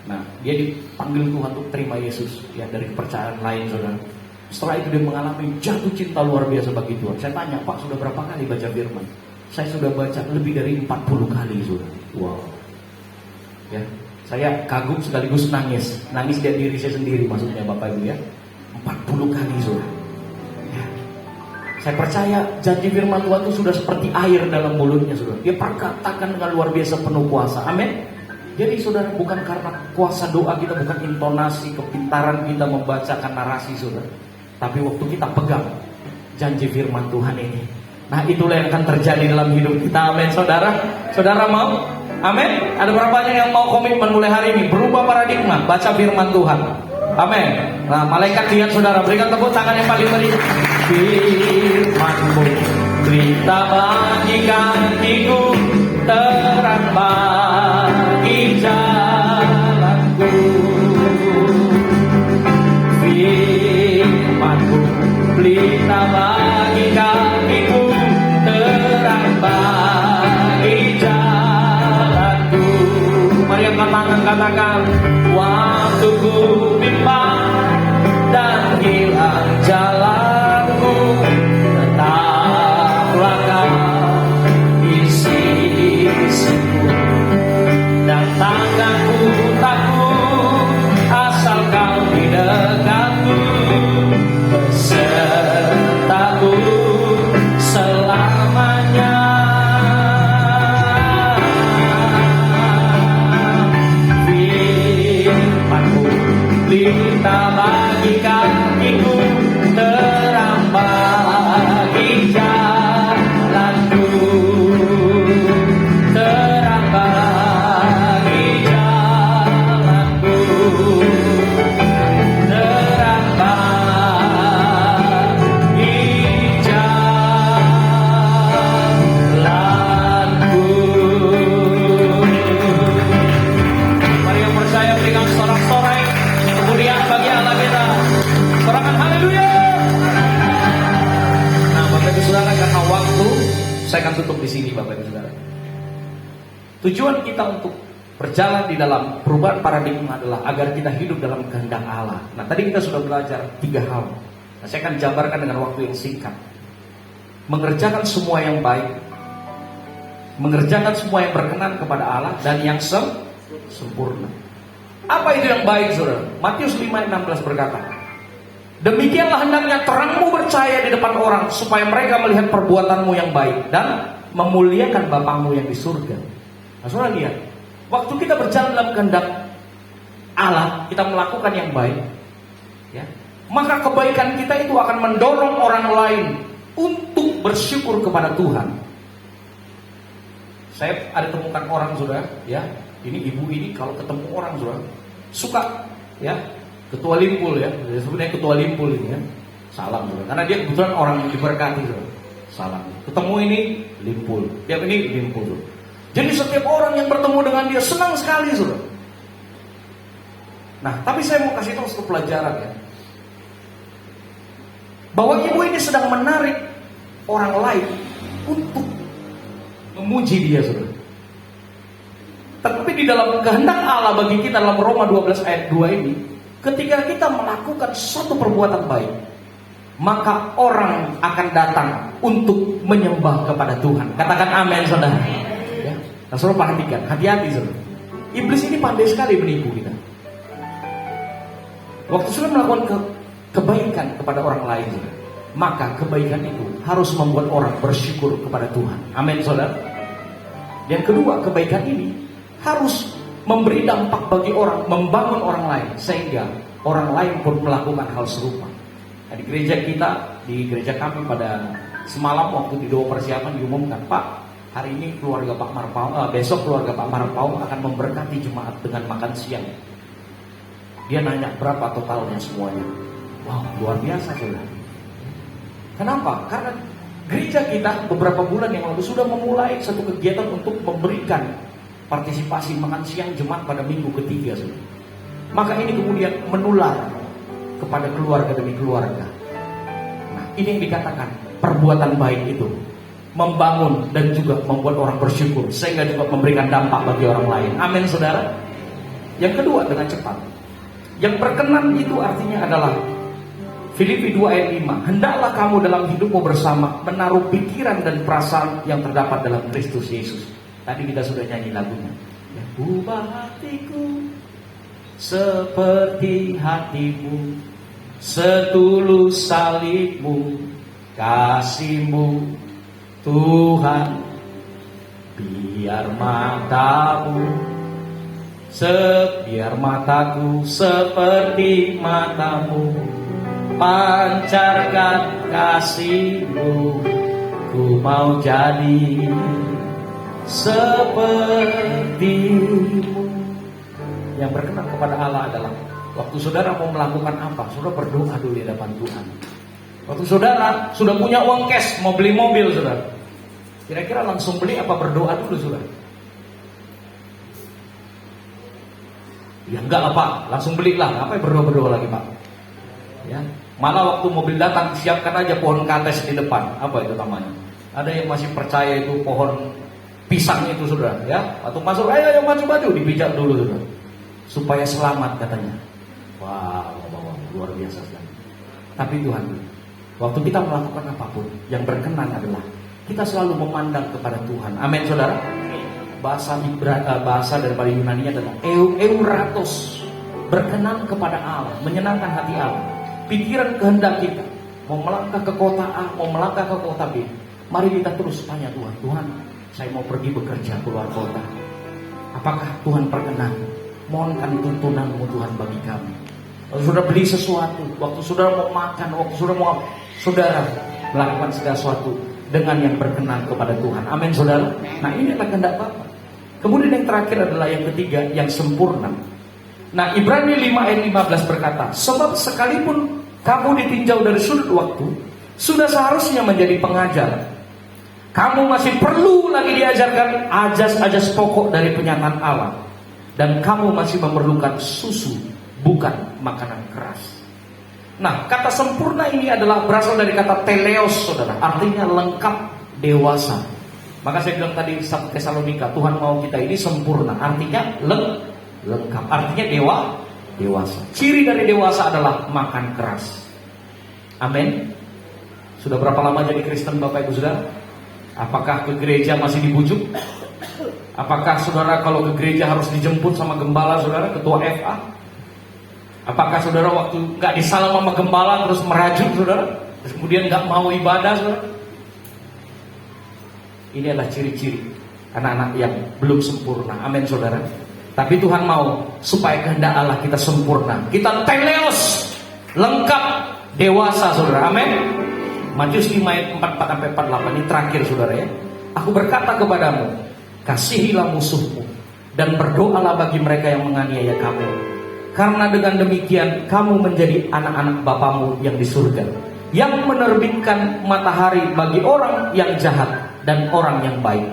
Nah, dia dipanggil Tuhan untuk terima Yesus ya dari kepercayaan lain saudara. Setelah itu dia mengalami jatuh cinta luar biasa bagi Tuhan. Saya tanya, Pak sudah berapa kali baca firman? Saya sudah baca lebih dari 40 kali saudara. Wow. Ya, saya kagum sekaligus nangis dari diri saya sendiri maksudnya Bapak Ibu ya. 40 kali saudara. Ya. Saya percaya janji firman Tuhan itu sudah seperti air dalam mulutnya saudara. Dia perkatakan dengan luar biasa penuh kuasa. Amin. Jadi saudara, bukan karena kuasa doa kita, bukan intonasi, kepintaran kita membacakan narasi saudara, tapi waktu kita pegang janji firman Tuhan ini, nah itulah yang akan terjadi dalam hidup kita. Amin saudara. Saudara mau? Amin. Ada berapa yang mau komitmen mulai hari ini berubah paradigma, baca firman Tuhan? Amin. Nah malaikat lihat saudara, berikan tepuk tangan yang paling meriah. Firman-Mu berita bagi kakiku, terang bagi jalanku. Firman-Mu berita bagi kakiku, terang bagi jalanku. Mari angkat tangan, katakan, waktu ku bimbang dan hilang jalanku, tetaplah Kau di sisiku, dan tanganku takut asal Kau di dekatku, besertaku tutup di sini Bapak Ibu Saudara. Tujuan kita untuk berjalan di dalam perubahan paradigma adalah agar kita hidup dalam kehendak Allah. Nah, tadi kita sudah belajar 3 hal. Nah, saya akan jabarkan dengan waktu yang singkat. Mengerjakan semua yang baik, mengerjakan semua yang berkenan kepada Allah, dan yang sempurna. Apa itu yang baik, saudara? Matius 5:16 berkata, demikianlah hendaknya terangmu bercahaya di depan orang, supaya mereka melihat perbuatanmu yang baik dan memuliakan Bapamu yang di surga. Nah, saudara lihat, waktu kita berjalan dalam kehendak Allah, kita melakukan yang baik, ya, maka kebaikan kita itu akan mendorong orang lain untuk bersyukur kepada Tuhan. Saya ada temukan orang, saudara, ya, ini ibu ini kalau ketemu orang, saudara, suka, ya, ketua limpul, ya, sebenarnya ketua limpul ini, ya, salam, saudara, karena dia kebetulan orang yang diberkati, saudara, salam. Ketemu ini limpul, tiap ini limpul, saudara. Jadi setiap orang yang bertemu dengan dia senang sekali, saudara. Nah, tapi saya mau kasih tahu satu pelajaran, ya, bahwa ibu ini sedang menarik orang lain untuk memuji dia, saudara. Tapi di dalam kehendak Allah bagi kita dalam Roma 12 ayat 2 ini, ketika kita melakukan suatu perbuatan baik, maka orang akan datang untuk menyembah kepada Tuhan. Katakan amin, saudara. Ya. Nah, saudara perhatikan, hati-hati, saudara. Iblis ini pandai sekali menipu kita. Waktu sudah melakukan kebaikan kepada orang lain, saudara, maka kebaikan itu harus membuat orang bersyukur kepada Tuhan. Amin, saudara. Yang kedua, kebaikan ini harus memberi dampak bagi orang, membangun orang lain, sehingga orang lain pun melakukan hal serupa. Nah, di gereja kita, di gereja kami pada semalam waktu di doa persiapan diumumkan, Pak, hari ini keluarga Pak Marpaung, besok keluarga Pak Marpaung akan memberkati jemaat dengan makan siang. Dia nanya berapa totalnya semuanya. Wow, luar biasa, saudara. Kenapa? Karena gereja kita beberapa bulan yang lalu sudah memulai satu kegiatan untuk memberikan partisipasi makan siang jemaat pada minggu ketiga, saudara. Maka ini kemudian menular kepada keluarga demi keluarga. Nah, ini yang dikatakan perbuatan baik itu membangun dan juga membuat orang bersyukur, sehingga juga memberikan dampak bagi orang lain. Amin, saudara. Yang kedua, dengan cepat, yang berkenan itu artinya adalah Filipi 2 ayat 5, hendaklah kamu dalam hidupmu bersama menaruh pikiran dan perasaan yang terdapat dalam Kristus Yesus. Tadi kita sudah nyanyi lagunya, ya, ubah hatiku seperti hatimu, setulus salibmu, kasihmu Tuhan. Biar mataku seperti matamu, pancarkan kasihmu, ku mau jadi sepertimu. Yang berkenan kepada Allah adalah waktu saudara mau melakukan apa, saudara berdoa dulu di hadapan Tuhan. Waktu saudara sudah punya uang cash, mau beli mobil, saudara, kira-kira langsung beli apa berdoa dulu, saudara? Ya enggak lah, Pak, langsung belilah. Ngapain berdoa-berdoa lagi, Pak? Ya, malah waktu mobil datang siapkan aja pohon kates di depan. Apa itu namanya? Ada yang masih percaya itu pohon pisang itu, saudara, ya. Waktu masuk, ayo maju-maju, dipijak dulu, saudara, supaya selamat katanya. Wah, luar biasa sekali. Tapi Tuhan, waktu kita melakukan apapun, yang berkenan adalah kita selalu memandang kepada Tuhan. Amin, saudara. Bahasa daripada Yunani adalah euratos, berkenan kepada Allah, menyenangkan hati Allah. Pikiran kehendak kita, mau melangkah ke kota A, mau melangkah ke kota B, mari kita terus tanya Tuhan, Tuhan, saya mau pergi bekerja keluar kota, apakah Tuhan perkenan? Mohonkan tuntunanmu Tuhan bagi kami. Waktu sudah beli sesuatu, waktu saudara mau makan, waktu saudara melakukan segala sesuatu dengan yang berkenan kepada Tuhan. Amin, saudara. Nah, ini adalah kehendak Bapa. Kemudian yang terakhir adalah yang ketiga, yang sempurna. Nah, Ibrani 5 ayat 15 berkata, sebab sekalipun kamu ditinjau dari sudut waktu, sudah seharusnya menjadi pengajar. Kamu masih perlu lagi diajarkan ajas-ajas pokok dari penyataan Allah. Dan kamu masih memerlukan susu, bukan makanan keras. Nah, kata sempurna ini adalah berasal dari kata teleos, saudara, artinya lengkap, dewasa. Maka saya bilang tadi 1 Tesalonika, Tuhan mau kita ini sempurna. Artinya lengkap. Artinya dewasa. Ciri dari dewasa adalah makan keras. Amin. Sudah berapa lama jadi Kristen Bapak Ibu Saudara? Apakah ke gereja masih dibujuk? Apakah saudara kalau ke gereja harus dijemput sama gembala saudara, ketua FA? Apakah saudara waktu gak disalam sama gembala terus merajuk saudara? Terus kemudian gak mau ibadah saudara? Ini adalah ciri-ciri anak-anak yang belum sempurna. Amin saudara. Tapi Tuhan mau supaya kehendak Allah kita sempurna. Kita teleos, lengkap, dewasa saudara. Amin. Matius 5 ayat 44-48. Ini terakhir saudara ya. Aku berkata kepadamu, kasihilah musuhmu dan berdoalah bagi mereka yang menganiaya kamu. Karena dengan demikian kamu menjadi anak-anak Bapamu yang di surga, yang menerbitkan matahari bagi orang yang jahat dan orang yang baik,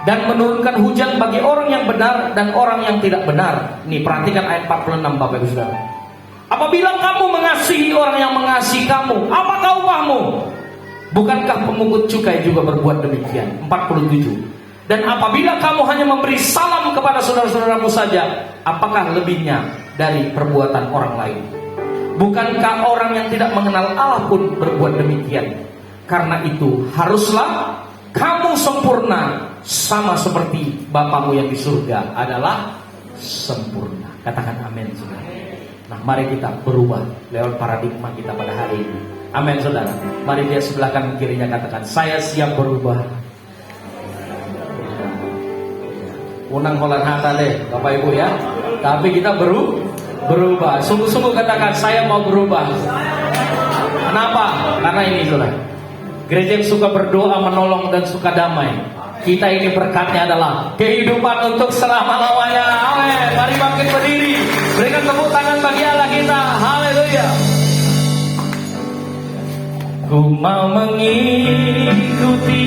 dan menurunkan hujan bagi orang yang benar dan orang yang tidak benar. Nih perhatikan ayat 46 Bapak Ibu Saudara. Apabila kamu mengasihi orang yang mengasihi kamu, apakah upahmu? Bukankah pemungut cukai juga berbuat demikian? 47. Dan apabila kamu hanya memberi salam kepada saudara-saudaramu saja, apakah lebihnya dari perbuatan orang lain? Bukankah orang yang tidak mengenal Allah pun berbuat demikian? Karena itu haruslah kamu sempurna, sama seperti Bapamu yang di surga adalah sempurna. Katakan amin saudara. Nah mari kita berubah lewat paradigma kita pada hari ini. Amin saudara. Mari dia sebelah kanan kirinya katakan, saya siap berubah. Unang kolan hata deh Bapak Ibu ya. Tapi kita berubah. Sungguh-sungguh katakan, saya mau berubah. Kenapa? Karena ini saudara, gereja yang suka berdoa, menolong dan suka damai. Kita ini berkatnya adalah kehidupan untuk selama-lamanya. Amin. Mari bangkit berdiri, berikan tepuk tangan bagi Allah kita. Haleluya. Ku mau mengikuti